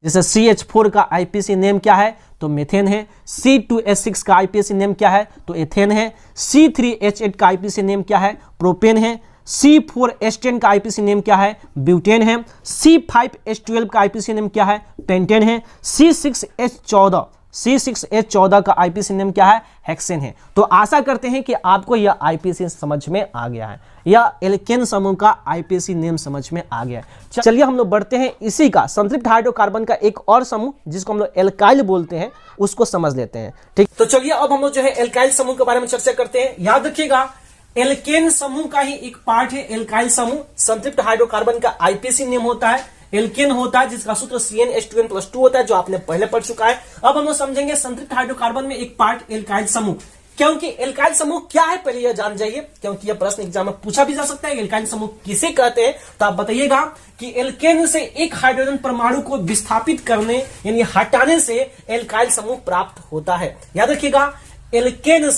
जैसे CH4 का IPC name क्या है, तो मेथेन है। C2H6 का आईपीसी नेम क्या है, तो एथेन है। C3H8 का आईपीसी नेम क्या है, प्रोपेन है। C4H10 का आईपीसी नेम क्या है, ब्यूटेन है। C5H12 का आईपीसी नेम क्या है, पेंटेन है। C6H14 का आईपीसी नेम क्या है, हेक्सेन है। तो आशा करते हैं कि आपको यह आईपीसी समझ में आ गया है, या एल्केन समूह का आईपीसी नेम समझ में आ गया है। चलिए हम लोग बढ़ते हैं इसी का संतृप्त हाइड्रोकार्बन का एक और समूह जिसको हम लोग एल्काइल बोलते हैं, उसको समझ लेते हैं। ठीक, तो चलिए अब हम लोग जो है एल्काइल समूह के बारे में चर्चा करते हैं। याद रखिएगा, एल्केन समूह का ही एक पार्ट है एल्काइल समूह। संतृप्त हाइड्रोकार्बन का आईपीसी नेम होता है एल्केन होता है, जिसका सूत्र CnH2n+2 होता है, जो आपने पहले पढ़ चुका है। अब हम लोग समझेंगे संतृप्त हाइड्रोकार्बन में एक पार्ट एल्काइल समूह। क्योंकि एल्काइल समूह क्या है पहले यह जान जाइए, क्योंकि यह प्रश्न एग्जाम में पूछा भी जा सकता है। एल्काइल समूह किसे कहते हैं, तो आप बताइएगा कि एल्केन से एक हाइड्रोजन परमाणु को विस्थापित करने यानी हटाने से एल्काइल समूह प्राप्त होता है। याद रखिएगा, एल्केन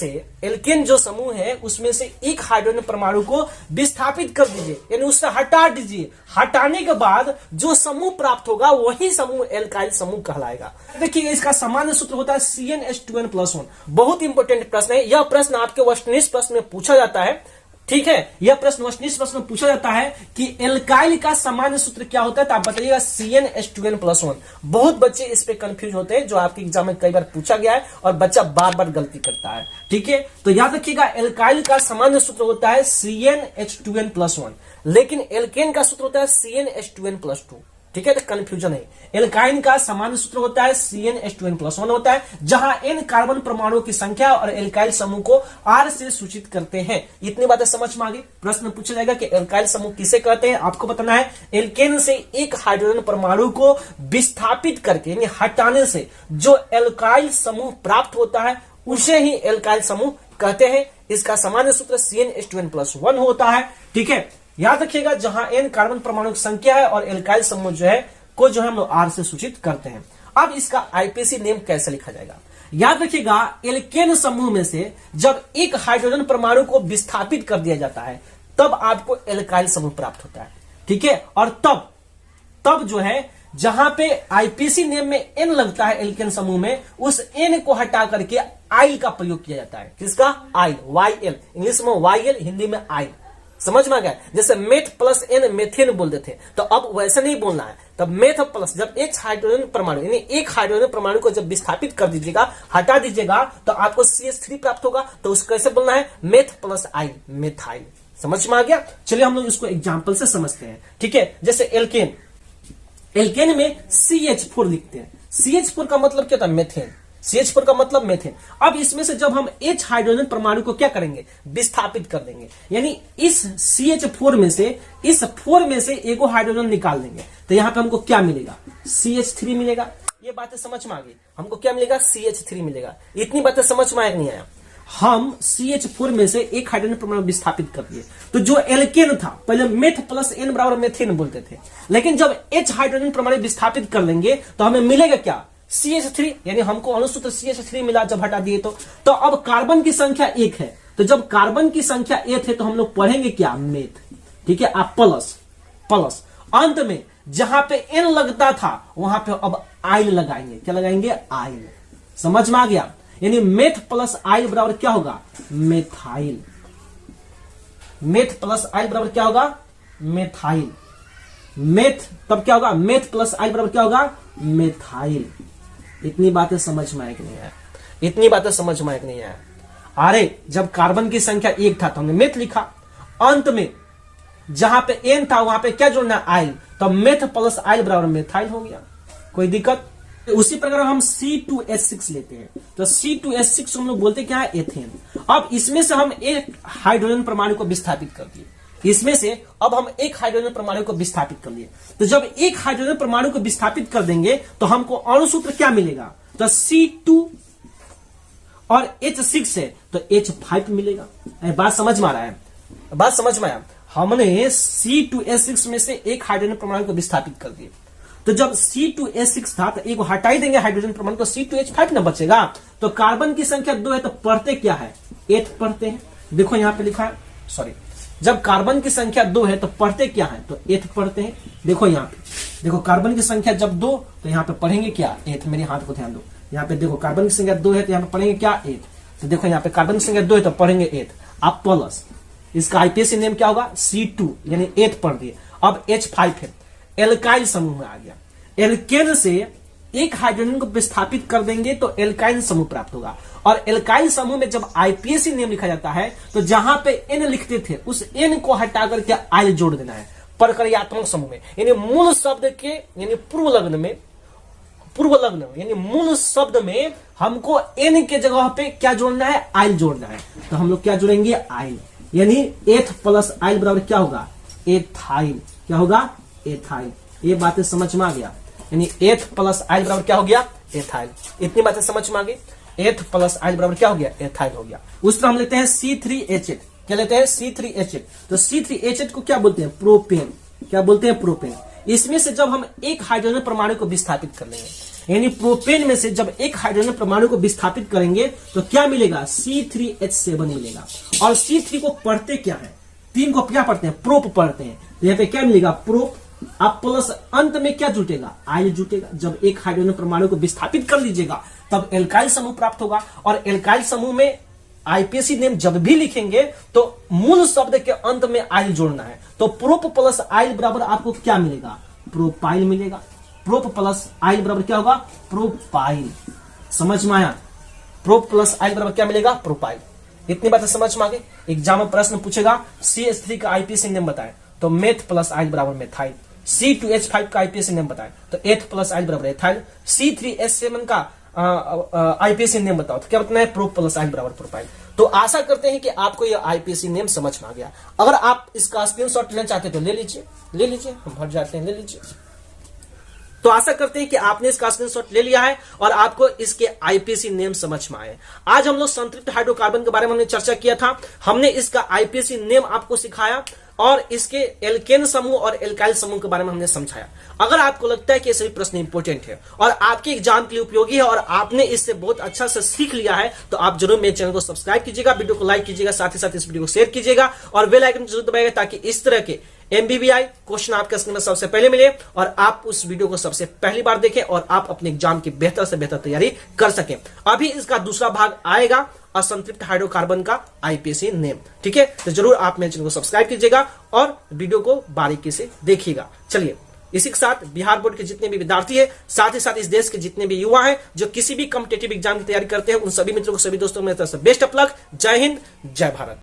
जो समूह है उसमें से एक हाइड्रोजन परमाणु को विस्थापित कर दीजिए, यानी उससे हटा दीजिए। हटाने के बाद जो समूह प्राप्त होगा वही समूह एल्काइल समूह कहलाएगा। देखिए, इसका सामान्य सूत्र होता है CnH2n+1। बहुत इंपॉर्टेंट प्रश्न है यह। प्रश्न आपके वस्तुनिष्ठ प्रश्न में पूछा जाता है। ठीक है, यह प्रश्न वस्तुनिष्ठ प्रश्न में पूछा जाता है कि एल्काइल का सामान्य सूत्र क्या होता है, तो आप बताइएगा CnH2n+1। बहुत बच्चे इस पे कंफ्यूज होते हैं, जो आपके एग्जाम में कई बार पूछा गया है और बच्चा बार बार गलती करता है। ठीक है, तो याद रखिएगा, एल्काइल का सामान्य सूत्र होता है CnH2n+1, लेकिन एल्केन का सूत्र होता है CnH2n+2। ठीक है, तो कंफ्यूजन है। एल्काइन का सामान्य सूत्र होता है CnH2n+1 होता है, जहां n कार्बन परमाणुओं की संख्या और एल्काइल समूह को R से सूचित करते हैं। इतनी बातें समझ में आ गई। प्रश्न पूछा जाएगा कि एल्काइल समूह किसे कहते हैं, आपको बताना है। एल्केन से एक हाइड्रोजन परमाणु को विस्थापित करके यानी हटाने से जो एल्काइल समूह प्राप्त होता है उसे ही एल्काइल समूह कहते हैं। इसका सामान्य सूत्र CnH2n+1 होता है। ठीक है, याद रखिएगा, जहां n कार्बन परमाणु की संख्या है और एल्काइल समूह जो है को जो है हम लोग R से सूचित करते हैं। अब इसका आईपीसी नेम कैसे लिखा जाएगा, याद रखिएगा, एल्केन समूह में से जब एक हाइड्रोजन परमाणु को विस्थापित कर दिया जाता है तब आपको एल्काइल समूह प्राप्त होता है। ठीक है, और तब जो है जहां पे आईपीसी नेम में n लगता है एल्केन समूह में, उस n को हटा करके आइल का प्रयोग किया जाता है। किसका? आइल, YL, इंग्लिश में YL, हिंदी में आइल। समझ में आ गया? जैसे मेथ प्लस एन मेथेन बोलते थे, तो अब वैसे नहीं बोलना है। तब मेथ प्लस जब एक हाइड्रोजन परमाणु यानी एक हाइड्रोजन परमाणु को जब विस्थापित कर दीजिएगा, हटा दीजिएगा, तो आपको CH3 प्राप्त होगा। तो उसको कैसे बोलना है? मेथ प्लस आइल, मेथाइल। समझ में आ गया? चलिए हम लोग इसको एग्जाम्पल से समझते हैं। ठीक है, जैसे एल्केन में CH4 लिखते हैं। CH4 का मतलब क्या था? मेथेन। CH4 का मतलब मेथेन। अब इसमें से जब हम H हाइड्रोजन परमाणु को क्या करेंगे? विस्थापित कर देंगे, यानी इस CH4 में से, इस 4 में से एगो हाइड्रोजन निकाल देंगे, तो यहां पे हमको क्या मिलेगा? CH3 मिलेगा। ये बातें समझ में आ गई? हमको क्या मिलेगा? CH3 मिलेगा। इतनी बातें समझ में आया नहीं आया? हम CH4 में से एक हाइड्रोजन परमाणु विस्थापित कर दिए, तो जो एल्केन था, पहले मेथ प्लस एन बराबर मेथेन बोलते थे, लेकिन जब H हाइड्रोजन परमाणु विस्थापित कर लेंगे तो हमें मिलेगा क्या? CH3, यानी हमको अणुसूत्र CH3 मिला जब हटा दिए तो अब कार्बन की संख्या 1 है, तो जब कार्बन की संख्या 1 है तो हम लोग पढ़ेंगे क्या? मेथ। ठीक है, आप प्लस अंत में जहां पे n लगता था वहां पे अब आइल लगाएंगे। क्या लगाएंगे? आइल। समझ में आ गया? यानी मेथ प्लस आइल बराबर क्या होगा? मेथाइल। मेथ प्लस आइल बराबर क्या होगा? मेथाइल। मेथ तब क्या होगा? मेथ प्लस आइल बराबर क्या होगा? मेथाइल। इतनी बातें समझ में आए कि नहीं आया? इतनी बातें समझ में आए कि नहीं आया? अरे, जब कार्बन की संख्या 1 था तो हमने मेथ लिखा, अंत में जहां पे n था वहां पे क्या जोड़ना? आइल। तो मेथ प्लस आइल बराबर मेथाइल हो गया। कोई दिक्कत? उसी प्रकार हम C2H6 लेते हैं, तो C2H6 हम लोग बोलते क्या है? एथेन। अब इसमें से हम एक हाइड्रोजन परमाणु को विस्थापित कर दिए, इसमें से अब हम एक हाइड्रोजन परमाणु को विस्थापित कर लिए, तो जब एक हाइड्रोजन परमाणु को विस्थापित कर देंगे तो हमको अणुसूत्र क्या मिलेगा? तो C2 और H6 है तो H5 मिलेगा। बात समझ में आ रहा है? बात समझ में आया? हमने C2H6 में से एक हाइड्रोजन परमाणु को विस्थापित कर दिए, तो जब C2H6 था तो एक हटा ही देंगे हाइड्रोजन परमाणु, तो C2H5 न बचेगा। तो कार्बन की संख्या 2 है तो पढ़ते क्या है? 8 पढ़ते हैं। देखो यहां पे लिखा है, सॉरी, जब कार्बन की संख्या 2 है तो पढ़ते क्या है, तो एथ पढ़ते हैं। देखो यहाँ पे, देखो कार्बन की संख्या जब 2, तो यहाँ पे पढ़ेंगे क्या, एथ। मेरे हाथ को ध्यान दो, यहाँ पे देखो कार्बन की संख्या 2 है तो यहाँ पे पढ़ेंगे क्या, एथ। तो देखो यहाँ पे कार्बन की संख्या 2 है तो पढ़ेंगे एथ। अब प्लस इसका आईपीएसी नेम क्या होगा, C2 यानी एथ पढ़ दिए। अब H5 है, एल्काइल समूह में आ गया। एल्केन से एक हाइड्रोजन को विस्थापित कर देंगे तो एल्काइल समूह प्राप्त होगा। और एल्काइल समूह में जब आईपीएसी नेम लिखा जाता है तो जहां पे एन लिखते थे उस एन को हटा करके आइल जोड़ देना है प्रक्रियात्मक समूह में। यानी मूल शब्द के यानी पूर्व लग्न यानी मूल शब्द में हमको एन के जगह पे क्या जोड़ना है, आइल जोड़ना है। तो हम लोग क्या जोड़ेंगे, आइल। यानी एथ प्लस आइल बराबर क्या होगा, एथाइल। क्या होगा, एथाइल। ये बातें समझ में आ गया। यानी एथ प्लस आइल बराबर क्या हो गया, एथाइल। इतनी बातें समझ में आ गई। एथ प्लस आइल बराबर क्या हो गया, एथाइल हो गया। उस तरह हम लेते हैं C3H8। क्या लेते हैं, C3H8। तो C3H8 को क्या बोलते हैं, प्रोपेन। क्या बोलते हैं, प्रोपेन। इसमें से जब हम एक हाइड्रोजन परमाणु को विस्थापित कर लेंगे, यानी प्रोपेन में से जब एक हाइड्रोजन परमाणु को विस्थापित करेंगे तो क्या मिलेगा, C3H7 मिलेगा। और C3 को पढ़ते क्या है, 3 को क्या पढ़ते हैं, प्रोप पढ़ते हैं। तो यहाँ पे क्या मिलेगा, प्रोप। अब प्लस अंत में क्या जुटेगा, आइल जुटेगा। जब एक हाइड्रोजन परमाणु को विस्थापित कर लीजिएगा तब एल्काइल समूह प्राप्त होगा। और एल्काइल समूह में आईपीएसी नेम जब भी लिखेंगे तो मूल शब्द के अंत में आइल जोड़ना है। तो प्रोप प्लस आइल बराबर आपको क्या मिलेगा, प्रोपाइल मिलेगा। प्रोप प्लस आइल बराबर क्या होगा, प्रोपाइल। समझ में आया, प्रोप प्लस आइल बराबर क्या मिलेगा, प्रोपाइल। इतनी बातें समझ में आ गई। एग्जाम में प्रश्न पूछेगा CH3 का आईपीएसी नेम बताएं तो मेथ प्लस आइल बराबर मेथाइल। C2H5 का आईपीएसी नेम बताएं तो एथ प्लस आइल बराबर एथाइल। C3H7 का आईपीएसी नेम बताओ तो क्या बताना है, प्रोप प्लस आइल बराबर प्रोपाइल। तो आशा करते हैं कि आपको यह आईपीएसी नेम समझ में आ गया। अगर आप इसका स्क्रीनशॉट लेना चाहते हैं तो ले लीजिए, हम भर जाते हैं, ले लीजिए। तो आशा करते हैं कि आपने इसका स्क्रीनशॉट ले लिया है और आपको इसके आईपीएसी नेम समझ में आए। आज हम लोग संतृप्त हाइड्रोकार्बन के बारे में हमने चर्चा किया था। हमने इसका आईपीएसी नेम आपको सिखाया और इसके एल्केन समूह और एल्काइल समूह के बारे में हमने समझाया। अगर आपको लगता है कि ये सभी प्रश्न इंपॉर्टेंट है और आपके एग्जाम के लिए उपयोगी है और आपने इससे बहुत अच्छा से सीख लिया है तो आप जरूर मेरे चैनल को सब्सक्राइब कीजिएगा, वीडियो को लाइक कीजिएगा, साथ ही साथ इस वीडियो को शेयर कीजिएगा और बेल आइकन जरूर दबाइएगा ताकि इस तरह के MBBI क्वेश्चन आपके स्क्रीन में सबसे पहले मिले और आप उस वीडियो को सबसे पहली बार देखें और आप अपने एग्जाम की बेहतर से बेहतर तैयारी कर सकें। अभी इसका दूसरा भाग आएगा, असंतृप्त हाइड्रोकार्बन का आईपीएसी नेम। ठीक है, तो जरूर आप मेरे चैनल को सब्सक्राइब कीजिएगा और वीडियो को बारीकी से देखिएगा। चलिए, इसी के साथ बिहार बोर्ड के जितने भी विद्यार्थी हैं, साथ ही साथ इस देश के जितने भी युवा हैं जो किसी भी कॉम्पिटिटिव एग्जाम की तैयारी करते हैं, उन सभी मित्रों को, सभी दोस्तों को मेरी तरफ से बेस्ट ऑफ लक। जय हिंद, जय भारत।